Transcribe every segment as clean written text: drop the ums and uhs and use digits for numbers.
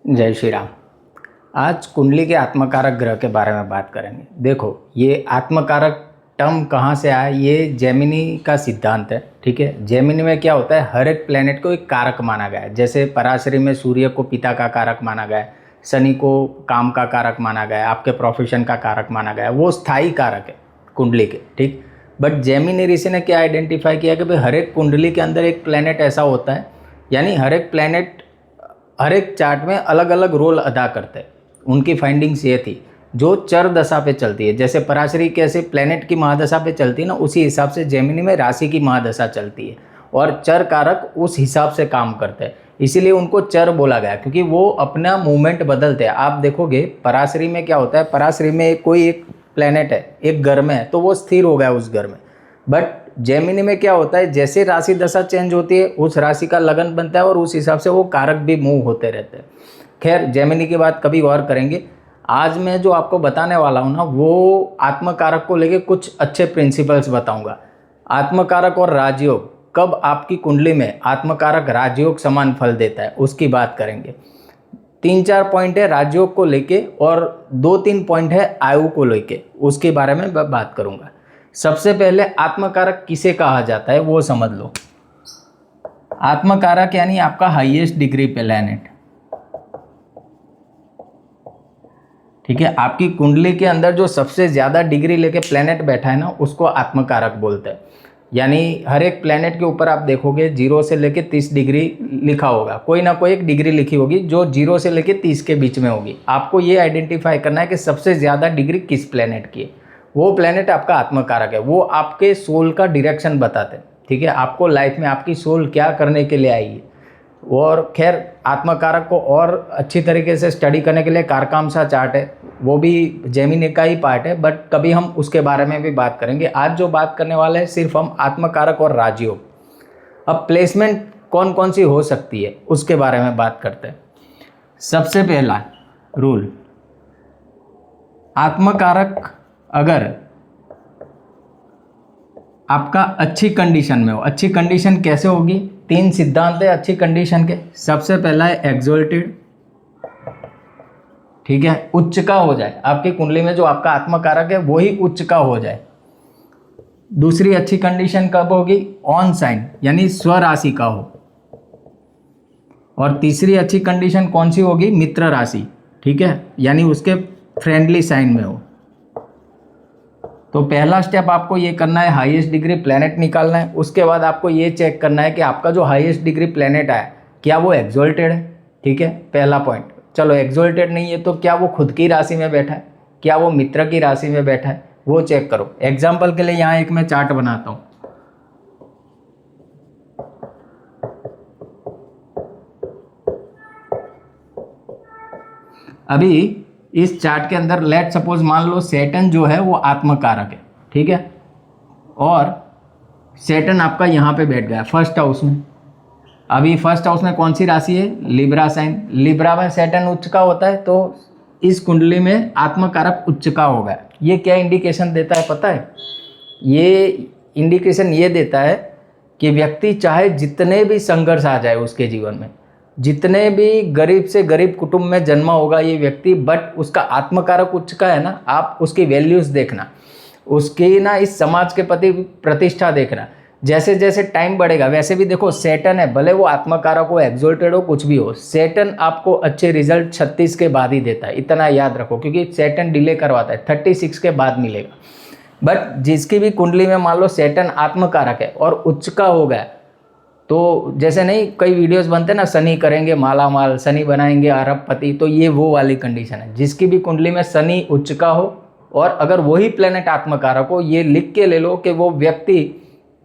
जय श्री राम। आज कुंडली के आत्मकारक ग्रह के बारे में बात करेंगे। देखो, ये आत्मकारक टर्म कहाँ से आया, ये जेमिनी का सिद्धांत है। ठीक है, जेमिनी में क्या होता है, हर एक प्लेनेट को एक कारक माना गया है। जैसे पराशरी में सूर्य को पिता का कारक माना गया है, शनि को काम का कारक माना गया है, आपके प्रोफेशन का कारक माना गया है, वो स्थायी कारक है कुंडली के। ठीक, बट जेमिनी ऋषि ने क्या आइडेंटिफाई किया कि भाई हर एक कुंडली के अंदर एक प्लेनेट ऐसा होता है, यानी हर एक प्लेनेट हर एक चार्ट में अलग अलग रोल अदा करते हैं। उनकी फाइंडिंग्स ये थी, जो चर दशा पे चलती है, जैसे पराशरी कैसे प्लेनेट की महादशा पे चलती है ना, उसी हिसाब से जेमिनी में राशि की महादशा चलती है और चर कारक उस हिसाब से काम करते हैं। इसीलिए उनको चर बोला गया, क्योंकि वो अपना मूवमेंट बदलते हैं। आप देखोगे पराशरी में क्या होता है, पराशरी में कोई एक प्लेनेट है, एक घर में है, तो वो स्थिर हो गया उस घर में। बट जेमिनी में क्या होता है, जैसे राशि दशा चेंज होती है उस राशि का लगन बनता है और उस हिसाब से वो कारक भी मूव होते रहते हैं। खैर, जेमिनी की बात कभी और करेंगे। आज मैं जो आपको बताने वाला हूँ ना, वो आत्मकारक को लेके कुछ अच्छे प्रिंसिपल्स बताऊंगा। आत्मकारक और राजयोग, कब आपकी कुंडली में आत्मकारक राजयोग समान फल देता है, उसकी बात करेंगे। 3-4 पॉइंट है राजयोग को लेके और 2-3 पॉइंट है आयु को लेके, उसके बारे में बात करूंगा। सबसे पहले आत्मकारक किसे कहा जाता है वो समझ लो। आत्मकारक यानी आपका हाईएस्ट डिग्री प्लैनेट। ठीक है, आपकी कुंडली के अंदर जो सबसे ज़्यादा डिग्री लेके प्लैनेट बैठा है ना, उसको आत्मकारक बोलते हैं। यानी हर एक प्लैनेट के ऊपर आप देखोगे 0 से लेके 30 डिग्री लिखा होगा, कोई ना कोई एक डिग्री लिखी होगी जो 0 से लेके 30 के बीच में होगी। आपको ये आइडेंटिफाई करना है कि सबसे ज़्यादा डिग्री किस प्लैनेट की है, वो प्लैनेट आपका आत्मकारक है। वो आपके सोल का डायरेक्शन बताते हैं। ठीक है, आपको लाइफ में आपकी सोल क्या करने के लिए आई है। और खैर, आत्मकारक को और अच्छी तरीके से स्टडी करने के लिए कारकामसा चार्ट है, वो भी जेमिनी का ही पार्ट है, बट कभी हम उसके बारे में भी बात करेंगे। आज जो बात करने वाले हैं सिर्फ हम आत्मकारक और राजयोग। अब प्लेसमेंट कौन कौन सी हो सकती है उसके बारे में बात करते हैं। सबसे पहला रूल, आत्मकारक अगर आपका अच्छी कंडीशन में हो। अच्छी कंडीशन कैसे होगी, 3 सिद्धांत है अच्छी कंडीशन के। सबसे पहला है एक्सोल्टेड। ठीक है, उच्च का हो जाए, आपकी कुंडली में जो आपका आत्मकारक है वही उच्च का हो जाए। दूसरी अच्छी कंडीशन कब होगी, ऑन साइन यानी स्वराशि का हो। और तीसरी अच्छी कंडीशन कौन सी होगी, मित्र राशि। ठीक है, यानी उसके फ्रेंडली साइन में हो। तो पहला स्टेप आपको ये करना है, हाईएस्ट डिग्री प्लैनेट निकालना है। उसके बाद आपको ये चेक करना है कि आपका जो हाईएस्ट डिग्री प्लैनेट आया क्या वो एक्सोल्टेड है। ठीक है, पहला पॉइंट। चलो एक्सोल्टेड नहीं है तो क्या वो खुद की राशि में बैठा है, क्या वो मित्र की राशि में बैठा है, वो चेक करो। एग्जाम्पल के लिए यहाँ एक मैं चार्ट बनाता हूँ। अभी इस चार्ट के अंदर लेट सपोज मान लो सैटर्न जो है वो आत्मकारक है। ठीक है, और सैटर्न आपका यहाँ पे बैठ गया फर्स्ट हाउस में। अभी फर्स्ट हाउस में कौन सी राशि है, लिब्रा साइन। लिब्रा में सैटर्न उच्च का होता है, तो इस कुंडली में आत्मकारक उच्च का होगा। ये क्या इंडिकेशन देता है पता है, ये इंडिकेशन ये देता है कि व्यक्ति चाहे जितने भी संघर्ष आ जाए उसके जीवन में, जितने भी गरीब से गरीब कुटुंब में जन्मा होगा ये व्यक्ति, बट उसका आत्मकारक उच्च का है ना, आप उसकी वैल्यूज देखना, उसकी ना इस समाज के प्रति प्रतिष्ठा देखना। जैसे जैसे टाइम बढ़ेगा, वैसे भी देखो सैटर्न है, भले वो आत्मकारक हो, एक्सोल्टेड हो, कुछ भी हो, सैटर्न आपको अच्छे रिजल्ट 36 के बाद ही देता है। इतना याद रखो, क्योंकि सैटर्न डिले करवाता है, 36 के बाद मिलेगा। बट जिसकी भी कुंडली में मान लो सैटर्न आत्मकारक है और उच्च का हो गया, तो जैसे नहीं कई वीडियोस बनते ना, शनि करेंगे माला माल, शनि बनाएंगे अरबपति, तो ये वो वाली कंडीशन है। जिसकी भी कुंडली में शनि उच्च का हो और अगर वही प्लेनेट आत्मकारक हो, ये लिख के ले लो कि वो व्यक्ति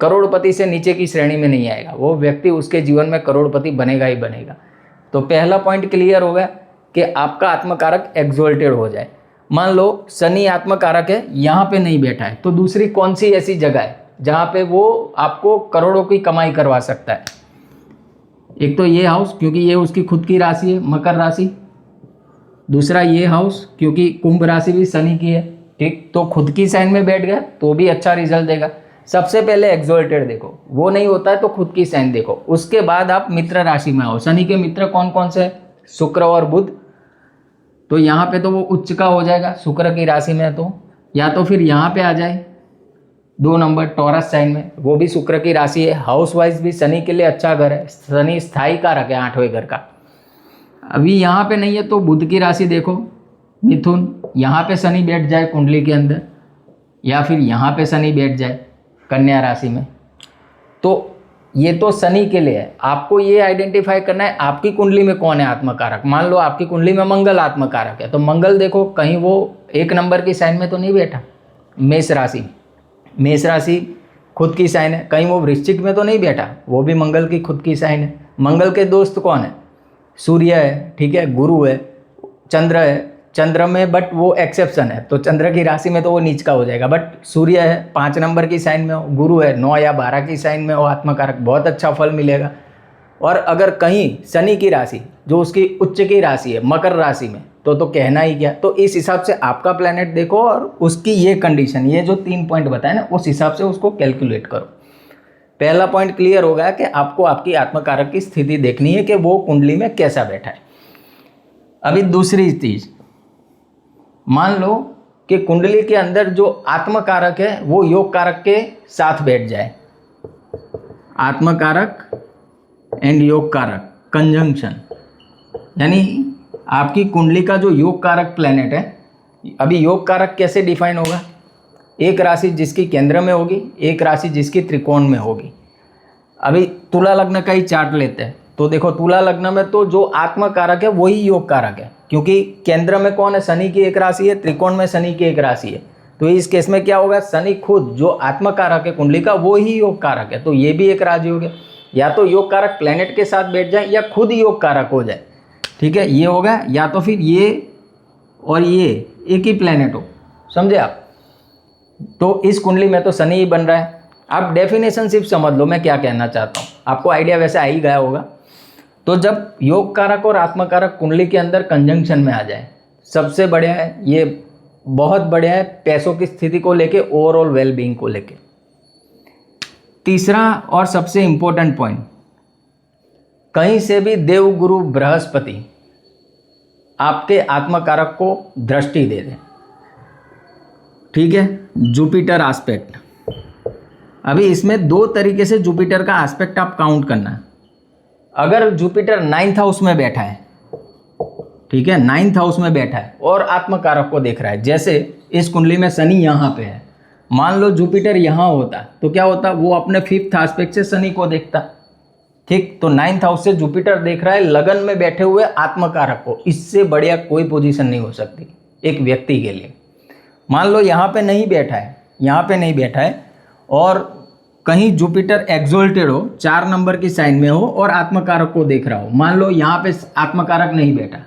करोड़पति से नीचे की श्रेणी में नहीं आएगा, वो व्यक्ति उसके जीवन में करोड़पति बनेगा ही बनेगा। तो पहला पॉइंट क्लियर हो गया कि आपका आत्मकारक एक्सोल्टेड हो जाए। मान लो शनि आत्मकारक है, यहाँ पे नहीं बैठा है, तो दूसरी कौन सी ऐसी जगह है जहाँ पे वो आपको करोड़ों की कमाई करवा सकता है। एक तो ये हाउस, क्योंकि ये उसकी खुद की राशि है, मकर राशि। दूसरा ये हाउस, क्योंकि कुंभ राशि भी शनि की है। ठीक, तो खुद की साइन में बैठ गया तो भी अच्छा रिजल्ट देगा। सबसे पहले एक्सोल्टेड देखो, वो नहीं होता है तो खुद की साइन देखो। उसके बाद आप मित्र राशि में आओ। शनि के मित्र कौन कौन से, शुक्र और बुध, तो यहाँ पे तो वो उच्च का हो जाएगा शुक्र की राशि में, तो या तो फिर यहाँ पे आ जाए 2 नंबर टॉरस साइन में, वो भी शुक्र की राशि है। हाउस वाइज भी शनि के लिए अच्छा घर है, शनि स्थायी कारक है 8वें घर का। अभी यहाँ पे नहीं है तो बुध की राशि देखो मिथुन, यहाँ पे शनि बैठ जाए कुंडली के अंदर, या फिर यहाँ पे शनि बैठ जाए कन्या राशि में, तो ये तो शनि के लिए है। आपको ये आइडेंटिफाई करना है आपकी कुंडली में कौन है आत्मकारक। मान लो आपकी कुंडली में मंगल आत्मकारक है, तो मंगल देखो कहीं वो 1 नंबर की साइन में तो नहीं बैठा, मेष राशि, मेष राशि खुद की साइन है, कहीं वो वृश्चिक में तो नहीं बैठा, वो भी मंगल की खुद की साइन है। मंगल के दोस्त कौन है, सूर्य है, ठीक है, गुरु है, चंद्र है, चंद्र में बट वो एक्सेप्शन है, तो चंद्र की राशि में तो वो नीच का हो जाएगा, बट सूर्य है 5 नंबर की साइन में हो, गुरु है 9 या 12 की साइन में हो आत्मकारक, बहुत अच्छा फल मिलेगा। और अगर कहीं शनि की राशि जो उसकी उच्च की राशि है मकर राशि में, तो कहना ही क्या। तो इस हिसाब से आपका प्लैनेट देखो और उसकी ये कंडीशन, ये जो 3 पॉइंट बताए ना, उस हिसाब से उसको कैलकुलेट करो। पहला पॉइंट क्लियर हो गया कि आपको आपकी आत्मकारक की स्थिति देखनी है कि वो कुंडली में कैसा बैठा है। अभी दूसरी चीज, मान लो कि कुंडली के अंदर जो आत्मकारक है वो योग कारक के साथ बैठ जाए, आत्मकारक एंड योग कारक कंजंक्शन, यानी आपकी कुंडली का जो योग कारक प्लैनेट है, अभी योग कारक कैसे डिफाइन होगा, एक राशि जिसकी केंद्र में होगी, एक राशि जिसकी त्रिकोण में होगी। अभी तुला लग्न का ही चार्ट लेते हैं, तो देखो तुला लग्न में तो जो आत्मकारक है वही योग कारक है, क्योंकि केंद्र में कौन है, शनि की एक राशि है, त्रिकोण में शनि की एक राशि है। तो इस केस में क्या होगा, शनि खुद जो आत्मकारक है कुंडली का वो ही योग कारक है, तो ये भी एक राजयोग है। या तो योग कारक प्लैनेट के साथ बैठ जाए या खुद योग कारक हो जाए, ठीक है, ये होगा। या तो फिर ये और ये एक ही प्लैनेट हो, समझे आप। तो इस कुंडली में तो शनि ही बन रहा है। आप डेफिनेशन सिर्फ समझ लो मैं क्या कहना चाहता हूँ, आपको आइडिया वैसे आ ही गया होगा। तो जब योग कारक और आत्मकारक कुंडली के अंदर कंजंक्शन में आ जाए, सबसे बढ़िया है, ये बहुत बढ़िया है पैसों की स्थिति को लेके, ओवरऑल वेलबींग को लेके। तीसरा और सबसे इंपॉर्टेंट पॉइंट, कहीं से भी देवगुरु बृहस्पति आपके आत्मकारक को दृष्टि दे दे, ठीक है, जुपिटर एस्पेक्ट। अभी इसमें 2 तरीके से जुपिटर का एस्पेक्ट आप काउंट करना है। अगर जुपिटर 9th हाउस में बैठा है, ठीक है, 9th हाउस में बैठा है और आत्मकारक को देख रहा है, जैसे इस कुंडली में शनि यहाँ पे है, मान लो जुपिटर यहाँ होता तो क्या होता, वो अपने 5th एस्पेक्ट से शनि को देखता, ठीक। तो 9th हाउस से जुपिटर देख रहा है लगन में बैठे हुए आत्मकारक को, इससे बढ़िया कोई पोजीशन नहीं हो सकती एक व्यक्ति के लिए। मान लो यहाँ पे नहीं बैठा है, यहाँ पे नहीं बैठा है और कहीं जुपिटर एक्सोल्टेड हो, 4 नंबर की साइन में हो और आत्मकारक को देख रहा हो। मान लो यहाँ पे आत्मकारक नहीं बैठा,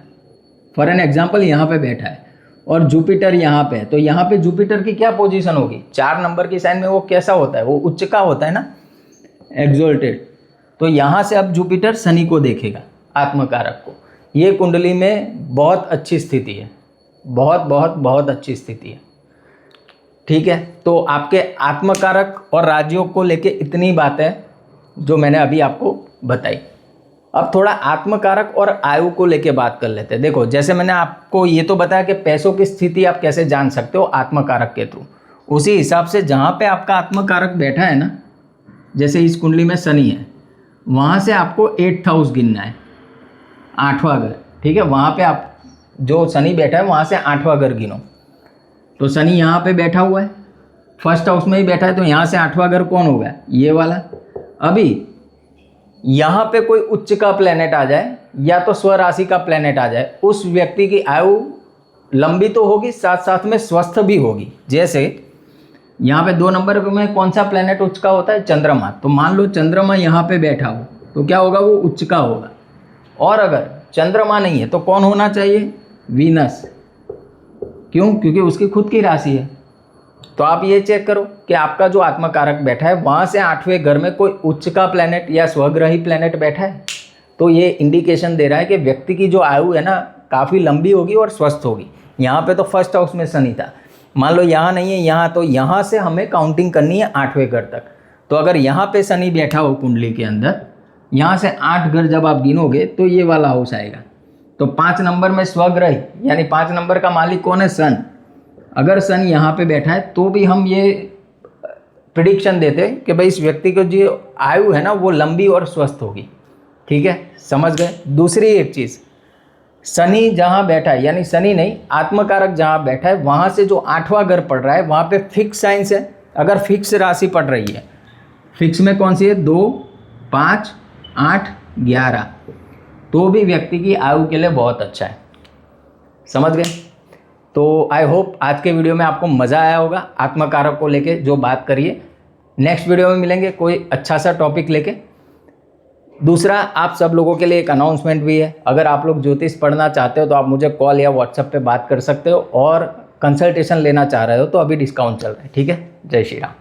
फॉर एन एग्जांपल यहाँ पे बैठा है और जुपिटर यहाँ पे है, तो यहाँ पे जुपिटर की क्या पोजीशन होगी, 4 नंबर की साइन में वो कैसा होता है, वो उच्च का होता है ना, एक्सोल्टेड। तो यहाँ से अब जुपिटर शनि को देखेगा आत्मकारक को। ये कुंडली में बहुत अच्छी स्थिति है, बहुत बहुत बहुत अच्छी स्थिति है, ठीक है। तो आपके आत्मकारक और राजयोग को लेके इतनी बातें जो मैंने अभी आपको बताई। अब थोड़ा आत्मकारक और आयु को लेके बात कर लेते हैं। देखो, जैसे मैंने आपको ये तो बताया कि पैसों की स्थिति आप कैसे जान सकते हो आत्मकारक के थ्रू, उसी हिसाब से जहाँ पे आपका आत्मकारक बैठा है ना, जैसे इस कुंडली में शनि है, वहाँ से आपको 8th हाउस गिनना है, 8वां घर, ठीक है। वहाँ पे आप जो शनि बैठा है वहाँ से 8वां घर गिनो। तो शनि यहाँ पे बैठा हुआ है, 1st हाउस में ही बैठा है, तो यहाँ से 8वां घर कौन होगा, ये वाला। अभी यहाँ पे कोई उच्च का प्लेनेट आ जाए या तो स्वराशि का प्लेनेट आ जाए, उस व्यक्ति की आयु लंबी तो होगी, साथ साथ में स्वस्थ भी होगी। जैसे यहाँ पे 2 नंबर में कौन सा प्लेनेट उच्च का होता है, चंद्रमा। तो मान लो चंद्रमा यहाँ पे बैठा हो तो क्या होगा, वो उच्च का होगा। और अगर चंद्रमा नहीं है तो कौन होना चाहिए, वीनस। क्यों, क्योंकि उसकी खुद की राशि है। तो आप ये चेक करो कि आपका जो आत्मकारक बैठा है वहाँ से 8वें घर में कोई उच्च का प्लैनेट या स्वग्रही प्लैनेट बैठा है, तो ये इंडिकेशन दे रहा है कि व्यक्ति की जो आयु है ना काफ़ी लंबी होगी और स्वस्थ होगी। यहाँ पे तो 1st हाउस में शनि था, मान लो यहाँ नहीं है, यहाँ तो यहाँ से हमें काउंटिंग करनी है 8वें घर तक। तो अगर यहाँ पे शनि बैठा हो कुंडली के अंदर, यहाँ से 8 घर जब आप गिनोगे तो ये वाला हाउस आएगा। तो 5 नंबर में स्वग्रह यानी 5 नंबर का मालिक कौन है? सन। अगर सन यहाँ पे बैठा है तो भी हम ये प्रिडिक्शन देते हैं कि भाई इस व्यक्ति को जो आयु है ना वो लंबी और स्वस्थ होगी। ठीक है, समझ गए। दूसरी एक चीज़, शनि जहाँ बैठा है, यानी शनि नहीं आत्मकारक जहाँ बैठा है, वहाँ से जो 8वां घर पड़ रहा है वहाँ पे फिक्स साइंस है। अगर फिक्स राशि पड़ रही है, फिक्स में कौन सी है? 2, 5, 8, 11, तो भी व्यक्ति की आयु के लिए बहुत अच्छा है। समझ गए। तो आई होप आज के वीडियो में आपको मज़ा आया होगा आत्मकारक को लेके जो बात करिए। नेक्स्ट वीडियो में मिलेंगे कोई अच्छा सा टॉपिक लेके। दूसरा, आप सब लोगों के लिए एक अनाउंसमेंट भी है। अगर आप लोग ज्योतिष पढ़ना चाहते हो तो आप मुझे कॉल या व्हाट्सएप पे बात कर सकते हो, और कंसल्टेशन लेना चाह रहे हो तो अभी डिस्काउंट चल रहा है। ठीक है, जय श्री राम।